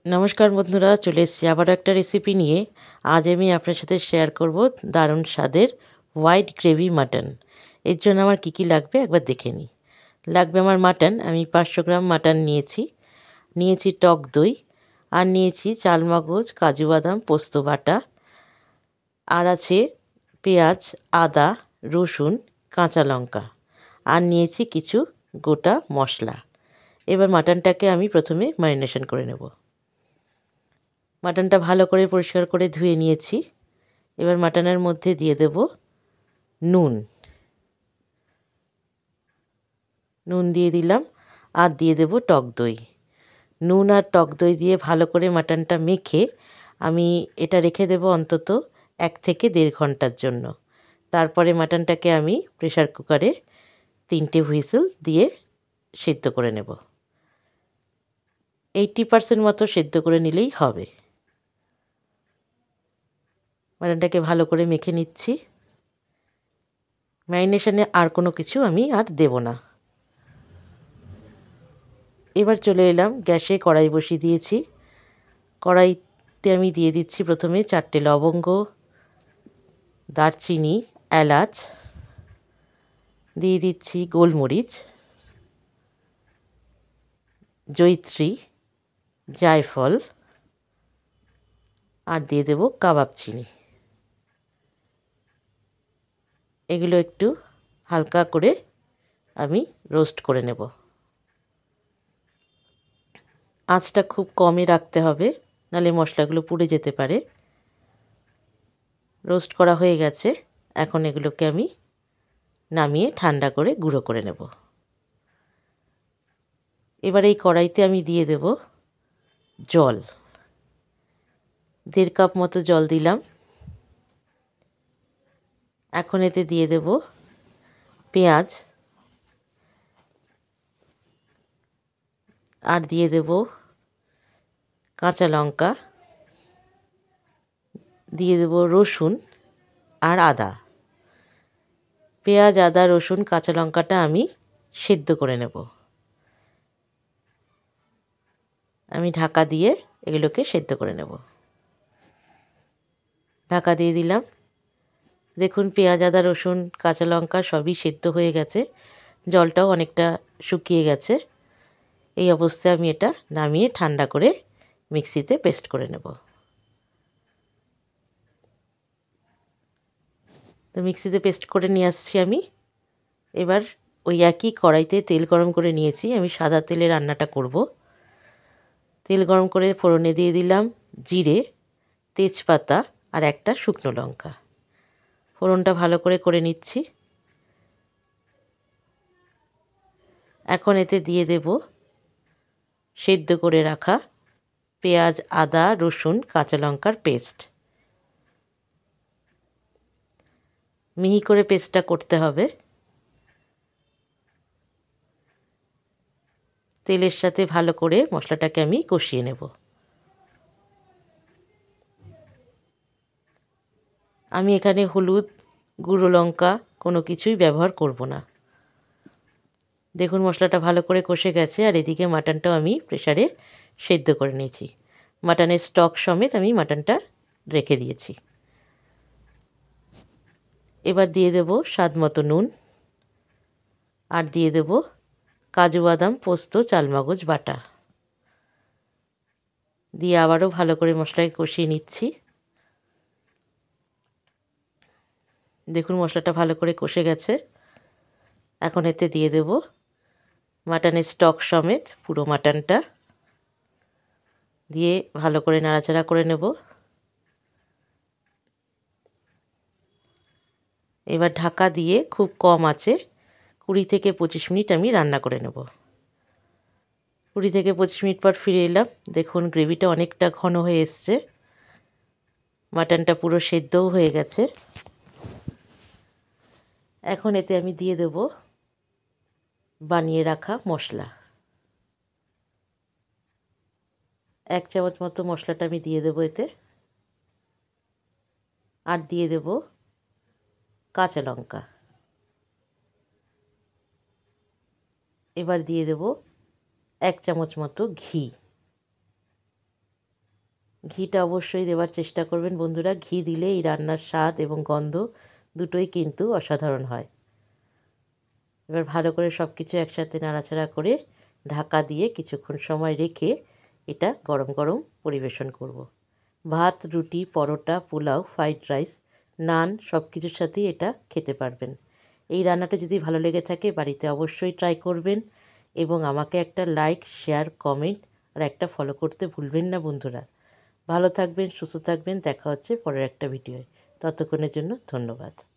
নমস্কার বন্ধুরা, চলে এসেছি আবারও একটা রেসিপি নিয়ে। আজ আমি আপনার সাথে শেয়ার করব দারুণ স্বাদের হোয়াইট গ্রেভি মাটন। এর জন্য আমার কী কী লাগবে একবার দেখে নিই। লাগবে আমার মাটন, আমি 500 গ্রাম মাটন নিয়েছি। নিয়েছি টক দই, আর নিয়েছি চালমগজ, কাজু বাদাম, পোস্ত বাটা, আর আছে পেঁয়াজ, আদা, রসুন, কাঁচা লঙ্কা, আর নিয়েছি কিছু গোটা মশলা। এবার মাটনটাকে আমি প্রথমে ম্যারিনেশন করে নেব। মাটনটা ভালো করে পরিষ্কার করে ধুয়ে নিয়েছি। এবার মাটনের মধ্যে দিয়ে দেব নুন। নুন দিয়ে দিলাম, আর দিয়ে দেব টক দই। নুন আর টক দই দিয়ে ভালো করে মাটনটা মেখে আমি এটা রেখে দেব অন্তত 1 থেকে 1.5 ঘন্টার জন্য। তারপরে মাটনটাকে আমি প্রেসার কুকারে 3টে হুইসেল দিয়ে সেদ্ধ করে নেব। 80% মতো সেদ্ধ করে নিলেই হবে। মাটনটাকে ভালো করে মেখে নিচ্ছি। ম্যারিনেশনে আর কোনো কিছু আমি আর দেব না। এবার চলে এলাম, গ্যাসে কড়াই বসিয়ে দিয়েছি। কড়াইতে আমি দিয়ে দিচ্ছি প্রথমে 4টে লবঙ্গ, দারচিনি, এলাচ, দিয়ে দিচ্ছি গোলমরিচ, জয়িত্রী, জায়ফল, আর দিয়ে দেব কাবাব চিনি। এগুলো একটু হালকা করে আমি রোস্ট করে নেব। আঁচটা খুব কমে রাখতে হবে, নাহলে মশলাগুলো পুড়ে যেতে পারে। রোস্ট করা হয়ে গেছে, এখন এগুলোকে আমি নামিয়ে ঠান্ডা করে গুঁড়ো করে নেব। এবার এই কড়াইতে আমি দিয়ে দেব জল। 1.5 কাপ মতো জল দিলাম। এখন এতে দিয়ে দেব পেঁয়াজ, আর দিয়ে দেব কাঁচা লঙ্কা, দিয়ে দেব রসুন আর আদা। পেঁয়াজ, আদা, রসুন, কাঁচা লঙ্কাটা আমি সেদ্ধ করে নেব। আমি ঢাকা দিয়ে এগুলোকে সেদ্ধ করে নেব। ঢাকা দিয়ে দিলাম। দেখুন পেঁয়াজ, আদা, রসুন, কাঁচা লঙ্কা সবই সেদ্ধ হয়ে গেছে, জলটাও অনেকটা শুকিয়ে গেছে। এই অবস্থায় আমি এটা নামিয়ে ঠান্ডা করে মিক্সিতে পেস্ট করে নেব। তো মিক্সিতে পেস্ট করে নিয়ে আসছি আমি। এবার ওই একই কড়াইতে তেল গরম করে নিয়েছি, আমি সাদা তেলে রান্নাটা করব। তেল গরম করে ফোড়নে দিয়ে দিলাম জিরে, তেজপাতা, আর একটা শুকনো লঙ্কা। ফোড়নটা ভালো করে করে নিচ্ছি। এখন এতে দিয়ে দেব সেদ্ধ করে রাখা পেঁয়াজ, আদা, রসুন, কাঁচা লঙ্কার পেস্ট। মিহি করে পেস্টটা করতে হবে। তেলের সাথে ভালো করে মশলাটাকে আমি কষিয়ে নেব। আমি এখানে হলুদ, গুঁড়ো লঙ্কা কোনো কিছুই ব্যবহার করব না। দেখুন মশলাটা ভালো করে কষে গেছে, আর এদিকে মাটনটাও আমি প্রেসারে সেদ্ধ করে নিয়েছি। মাটনের স্টক সমেত আমি মাটনটা রেখে দিয়েছি। এবার দিয়ে দেব স্বাদ মতো নুন, আর দিয়ে দেব কাজু বাদাম, পোস্ত, চালমগজ বাটা। দিয়ে আবারও ভালো করে মশলাকে কষিয়ে নিচ্ছি। দেখুন মশলাটা ভালো করে কষে গেছে। এখন এতে দিয়ে দেব মাটনের স্টক সমেত পুরো মাটনটা, দিয়ে ভালো করে নাড়াচাড়া করে নেব। এবার ঢাকা দিয়ে খুব কম আঁচে 20 থেকে 25 মিনিট আমি রান্না করে নেব। 20 থেকে 25 মিনিট পর ফিরে এলাম। দেখুন গ্রেভিটা অনেকটা ঘন হয়ে এসছে, মাটনটা পুরো সেদ্ধও হয়ে গেছে। এখন এতে আমি দিয়ে দেব বানিয়ে রাখা মশলা। 1 চামচ মতো মশলাটা আমি দিয়ে দেবো এতে, আর দিয়ে দেব কাঁচা লঙ্কা। এবার দিয়ে দেব 1 চামচ মতো ঘি। ঘিটা অবশ্যই দেওয়ার চেষ্টা করবেন বন্ধুরা। ঘি দিলে এই রান্নার স্বাদ এবং গন্ধ দুটোই কিন্তু অসাধারণ হয়। এবার ভালো করে সব কিছু একসাথে নাড়াচাড়া করে ঢাকা দিয়ে কিছুক্ষণ সময় রেখে এটা গরম গরম পরিবেশন করব। ভাত, রুটি, পরোটা, পোলাও, ফ্রাইড রাইস, নান সব কিছুর সাথেই এটা খেতে পারবেন। এই রান্নাটা যদি ভালো লেগে থাকে বাড়িতে অবশ্যই ট্রাই করবেন এবং আমাকে একটা লাইক, শেয়ার, কমেন্ট আর একটা ফলো করতে ভুলবেন না বন্ধুরা। ভালো থাকবেন, সুস্থ থাকবেন। দেখা হচ্ছে পরের একটা ভিডিওয়। ততক্ষণের জন্য ধন্যবাদ।